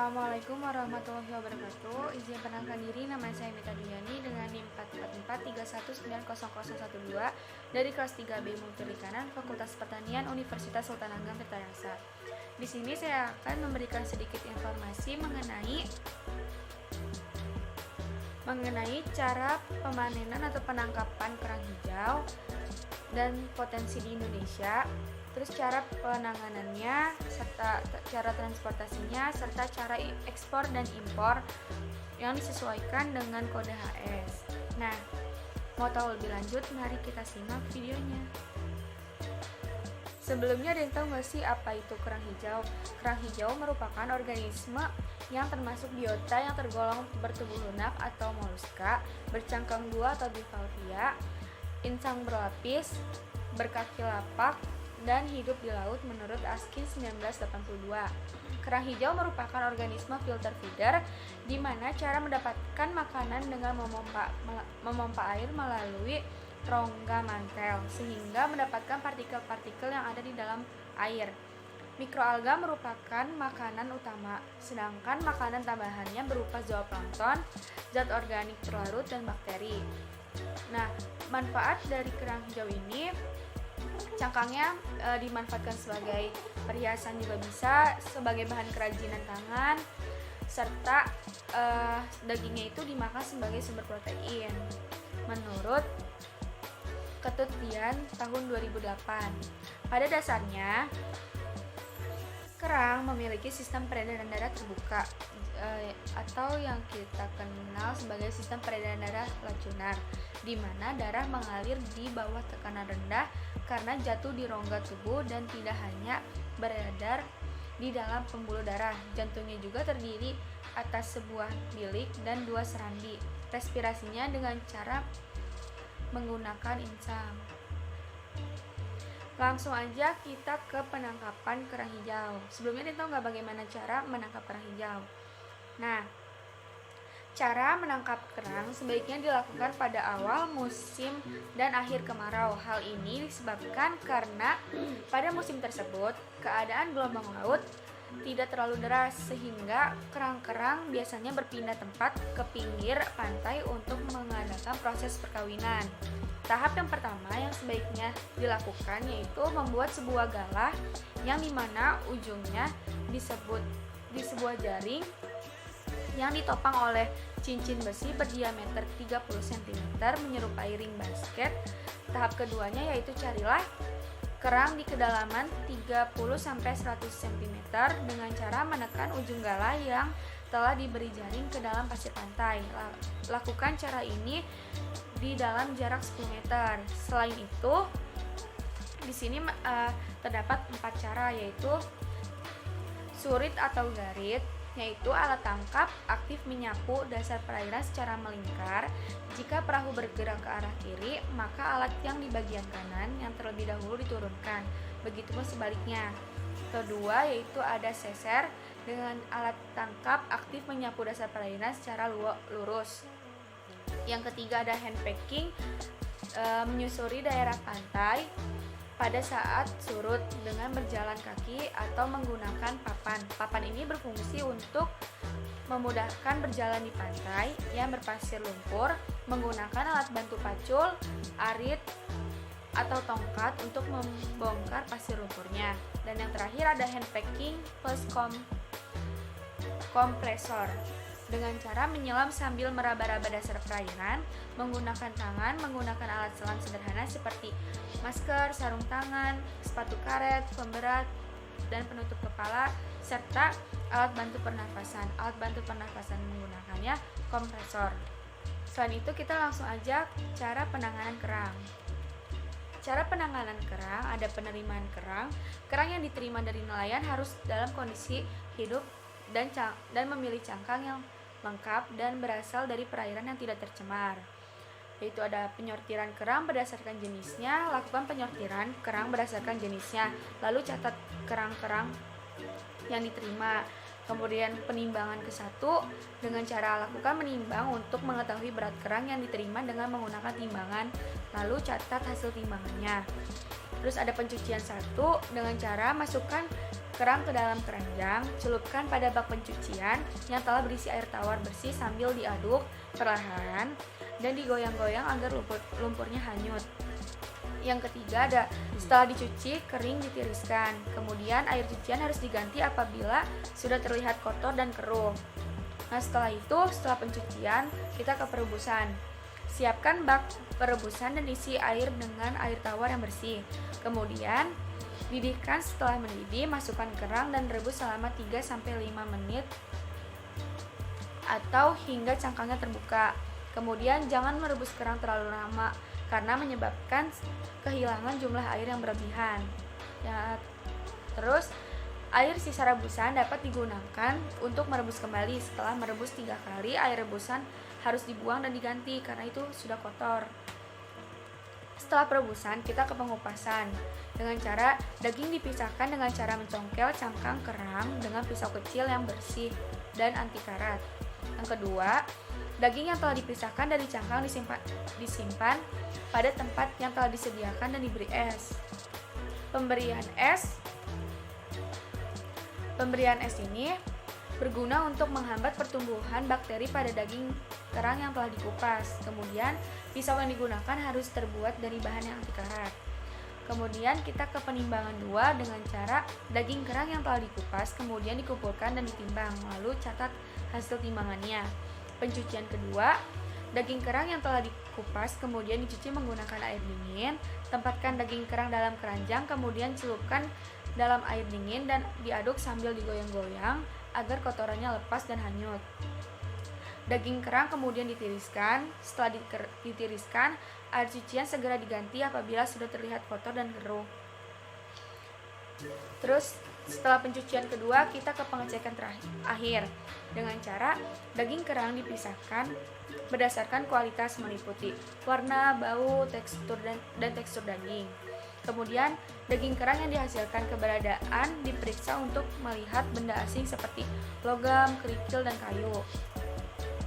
Assalamualaikum warahmatullahi wabarakatuh. Izin perkenalkan diri, nama saya Mita Duyani dengan NIM 44431900012 dari kelas 3B Multiperikanan Fakultas Pertanian Universitas Sultan Ageng Tirtayasa. Di sini saya akan memberikan sedikit informasi mengenai cara pemanenan atau penangkapan kerang hijau dan potensi di Indonesia, terus cara penanganannya, serta cara transportasinya, serta cara ekspor dan impor yang disesuaikan dengan kode HS. Nah, mau tahu lebih lanjut, mari kita simak videonya. Sebelumnya, ada yang tahu nggak sih apa itu kerang hijau? Kerang hijau merupakan organisme yang termasuk biota yang tergolong bertubuh lunak atau moluska, bercangkang dua atau bivalvia, insang berlapis, berkaki lapak, dan hidup di laut menurut Askin 1982. Kerang hijau merupakan organisme filter feeder, di mana cara mendapatkan makanan dengan memompa air melalui rongga mantel, sehingga mendapatkan partikel-partikel yang ada di dalam air. Mikroalga merupakan makanan utama, sedangkan makanan tambahannya berupa zooplankton, zat organik terlarut, dan bakteri. Nah, manfaat dari kerang hijau ini, cangkangnya dimanfaatkan sebagai perhiasan, juga bisa sebagai bahan kerajinan tangan, serta dagingnya itu dimakan sebagai sumber protein. Menurut Ketut Dian tahun 2008. Pada dasarnya, kerang memiliki sistem peredaran darah terbuka atau yang kita kenal sebagai sistem peredaran darah lacunar, di mana darah mengalir di bawah tekanan rendah karena jatuh di rongga tubuh dan tidak hanya beredar di dalam pembuluh darah. Jantungnya juga terdiri atas sebuah bilik dan dua serambi. Respirasinya dengan cara menggunakan insang. Langsung aja kita ke penangkapan kerang hijau. Sebelumnya kita tahu nggak bagaimana cara menangkap kerang hijau? Nah, cara menangkap kerang sebaiknya dilakukan pada awal musim dan akhir kemarau. Hal ini disebabkan karena pada musim tersebut keadaan gelombang laut tidak terlalu deras, sehingga kerang-kerang biasanya berpindah tempat ke pinggir pantai untuk mengadakan proses perkawinan. Tahap yang pertama yang sebaiknya dilakukan yaitu membuat sebuah galah yang dimana ujungnya di sebuah jaring yang ditopang oleh cincin besi berdiameter 30 cm menyerupai ring basket. Tahap keduanya yaitu carilah kerang di kedalaman 30-100 cm dengan cara menekan ujung galah yang telah diberi jaring ke dalam pasir pantai. Lakukan cara ini di dalam jarak 10 meter. Selain itu, di sini terdapat 4 cara, yaitu surit atau garit, yaitu alat tangkap aktif menyapu dasar perairan secara melingkar. Jika perahu bergerak ke arah kiri, maka alat yang di bagian kanan yang terlebih dahulu diturunkan. Begitupun sebaliknya. Kedua, yaitu ada seser dengan alat tangkap aktif menyapu dasar perairan secara lurus. Yang ketiga ada hand packing, menyusuri daerah pantai pada saat surut dengan berjalan kaki atau menggunakan papan. Papan ini berfungsi untuk memudahkan berjalan di pantai yang berpasir lumpur, menggunakan alat bantu pacul, arit, atau tongkat untuk membongkar pasir lumpurnya. Dan yang terakhir ada hand packing plus kompresor, dengan cara menyelam sambil meraba-raba dasar perairan, menggunakan tangan, menggunakan alat selam sederhana seperti masker, sarung tangan, sepatu karet, pemberat, dan penutup kepala, serta alat bantu pernafasan. Alat bantu pernafasan menggunakannya kompresor. Selain itu, kita langsung aja cara penanganan kerang. Cara penanganan kerang, ada penerimaan kerang. Kerang yang diterima dari nelayan harus dalam kondisi hidup dan memilih cangkang yang lengkap dan berasal dari perairan yang tidak tercemar. Yaitu ada penyortiran kerang berdasarkan jenisnya. Lakukan penyortiran kerang berdasarkan jenisnya, lalu catat kerang-kerang yang diterima. Kemudian penimbangan ke-1 dengan cara lakukan menimbang untuk mengetahui berat kerang yang diterima dengan menggunakan timbangan, lalu catat hasil timbangannya. Terus ada pencucian 1 dengan cara masukkan kerang ke dalam keranjang, celupkan pada bak pencucian yang telah berisi air tawar bersih sambil diaduk perlahan dan digoyang-goyang agar lumpurnya hanyut. Yang ketiga ada setelah dicuci, kering ditiriskan. Kemudian air cucian harus diganti apabila sudah terlihat kotor dan keruh. Nah, setelah pencucian, kita ke perebusan. Siapkan bak perebusan dan isi air dengan air tawar yang bersih. Kemudian didihkan. Setelah mendidih, masukkan kerang dan rebus selama 3-5 menit atau hingga cangkangnya terbuka. Kemudian jangan merebus kerang terlalu lama karena menyebabkan kehilangan jumlah air yang berlebihan. Ya, terus air sisa rebusan dapat digunakan untuk merebus kembali. Setelah merebus 3 kali, air rebusan harus dibuang dan diganti karena itu sudah kotor. Setelah perebusan, kita ke pengupasan. Dengan cara daging dipisahkan dengan cara mencongkel cangkang kerang dengan pisau kecil yang bersih dan anti karat. Yang kedua, daging yang telah dipisahkan dari cangkang disimpan pada tempat yang telah disediakan dan diberi es. Pemberian es ini berguna untuk menghambat pertumbuhan bakteri pada daging kerang yang telah dikupas. Kemudian, pisau yang digunakan harus terbuat dari bahan yang anti karat. Kemudian kita ke penimbangan 2 dengan cara daging kerang yang telah dikupas kemudian dikumpulkan dan ditimbang, lalu catat hasil timbangannya. Pencucian kedua, daging kerang yang telah dikupas kemudian dicuci menggunakan air dingin. Tempatkan daging kerang dalam keranjang, kemudian celupkan dalam air dingin dan diaduk sambil digoyang-goyang agar kotorannya lepas dan hanyut. Daging kerang kemudian ditiriskan. Setelah ditiriskan, air cucian segera diganti apabila sudah terlihat kotor dan keruh. Terus setelah pencucian kedua, kita ke pengecekan akhir dengan cara daging kerang dipisahkan berdasarkan kualitas meliputi warna, bau, tekstur dan tekstur daging. Kemudian daging kerang yang dihasilkan keberadaan diperiksa untuk melihat benda asing seperti logam, kerikil, dan kayu.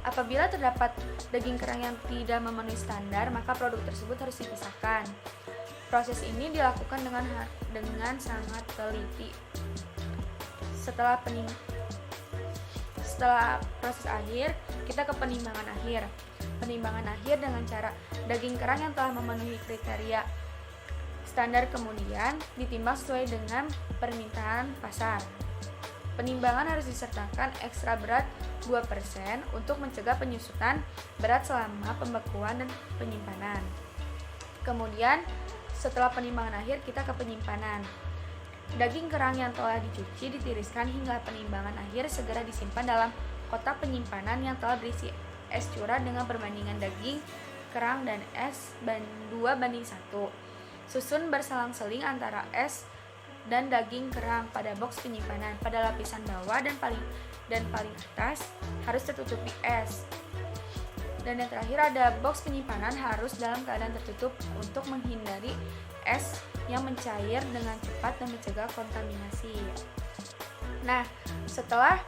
Apabila terdapat daging kerang yang tidak memenuhi standar, maka produk tersebut harus dipisahkan. Proses ini dilakukan dengan sangat teliti. Setelah proses akhir, kita ke penimbangan akhir. Penimbangan akhir dengan cara daging kerang yang telah memenuhi kriteria standar kemudian ditimbang sesuai dengan permintaan pasar. Penimbangan harus disertakan ekstra berat 2% untuk mencegah penyusutan berat selama pembekuan dan penyimpanan. Kemudian setelah penimbangan akhir, kita ke penyimpanan. Daging kerang yang telah dicuci ditiriskan hingga penimbangan akhir segera disimpan dalam kotak penyimpanan yang telah berisi es curah dengan perbandingan daging kerang dan es 2:1. Susun berselang-seling antara es dan daging kerang pada box penyimpanan. Pada lapisan bawah dan paling atas harus tertutupi es. Dan yang terakhir ada box penyimpanan harus dalam keadaan tertutup untuk menghindari es yang mencair dengan cepat dan mencegah kontaminasi. Nah, setelah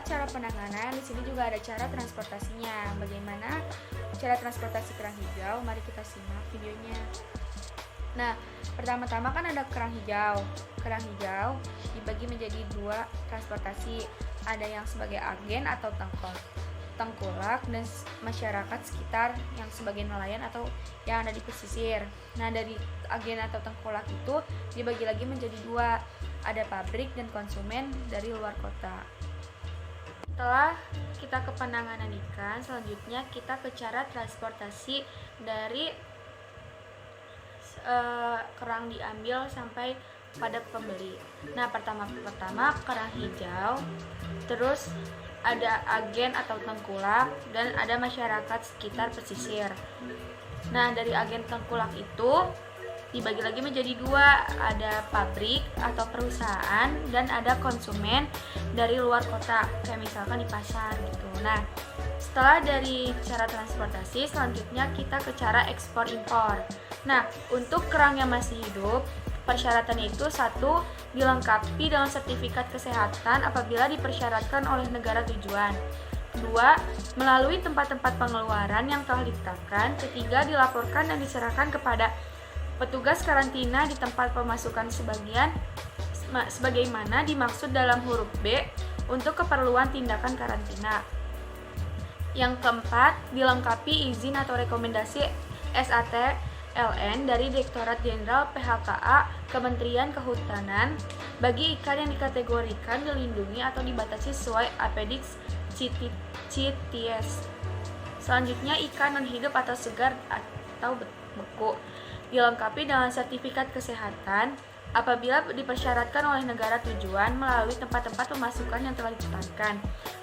cara penanganan, di sini juga ada cara transportasinya. Bagaimana cara transportasi kerang hijau? Mari kita simak videonya. Nah, pertama-tama kan ada kerang hijau. Kerang hijau dibagi menjadi 2 transportasi. Ada yang sebagai agen atau tengkulak dan masyarakat sekitar yang sebagai nelayan atau yang ada di pesisir. Nah, dari agen atau tengkulak itu dibagi lagi menjadi 2. Ada pabrik dan konsumen dari luar kota. Setelah kita ke penanganan ikan, selanjutnya kita ke cara transportasi dari kerang diambil sampai pada pembeli. Nah, pertama kerang hijau, terus ada agen atau tengkulak, dan ada masyarakat sekitar pesisir. Nah, dari agen tengkulak itu dibagi lagi menjadi 2, ada pabrik atau perusahaan dan ada konsumen dari luar kota, kayak misalkan di pasar gitu. Nah, setelah dari cara transportasi, selanjutnya kita ke cara ekspor impor. Nah, untuk kerang yang masih hidup, persyaratannya itu 1. Dilengkapi dengan sertifikat kesehatan apabila dipersyaratkan oleh negara tujuan. 2. Melalui tempat-tempat pengeluaran yang telah ditetapkan. 3. Dilaporkan dan diserahkan kepada petugas karantina di tempat pemasukan sebagaimana dimaksud dalam huruf B untuk keperluan tindakan karantina. Yang keempat, dilengkapi izin atau rekomendasi SAT LN dari Direktorat Jenderal PHKA Kementerian Kehutanan bagi ikan yang dikategorikan dilindungi atau dibatasi sesuai Appendix CITES. Selanjutnya, ikan non-hidup atau segar atau beku dilengkapi dengan sertifikat kesehatan apabila dipersyaratkan oleh negara tujuan melalui tempat-tempat pemasukan yang telah ditetapkan.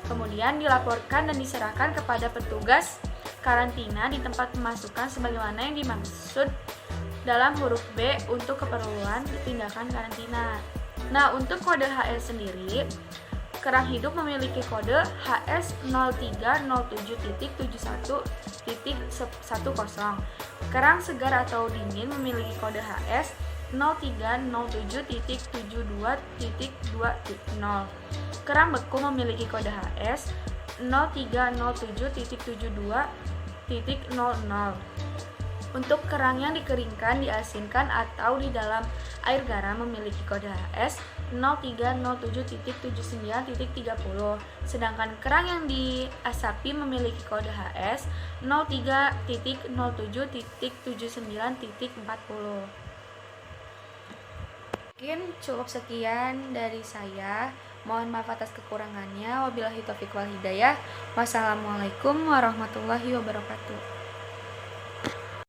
Kemudian dilaporkan dan diserahkan kepada petugas karantina di tempat pemasukan sebagaimana yang dimaksud dalam huruf B untuk keperluan tindakan karantina. Nah, untuk kode HS sendiri, kerang hidup memiliki kode HS 0307.71.10. Kerang segar atau dingin memiliki kode HS 0307.72.20. Kerang beku memiliki kode HS 0307.72.00. Untuk kerang yang dikeringkan, diasinkan atau di dalam air garam memiliki kode HS 0307.79.30. Sedangkan kerang yang diasapi memiliki kode HS 03.07.79.40. Mungkin cukup sekian dari saya. Mohon maaf atas kekurangannya. Wabillahi taufiq wal hidayah. Wassalamualaikum warahmatullahi wabarakatuh.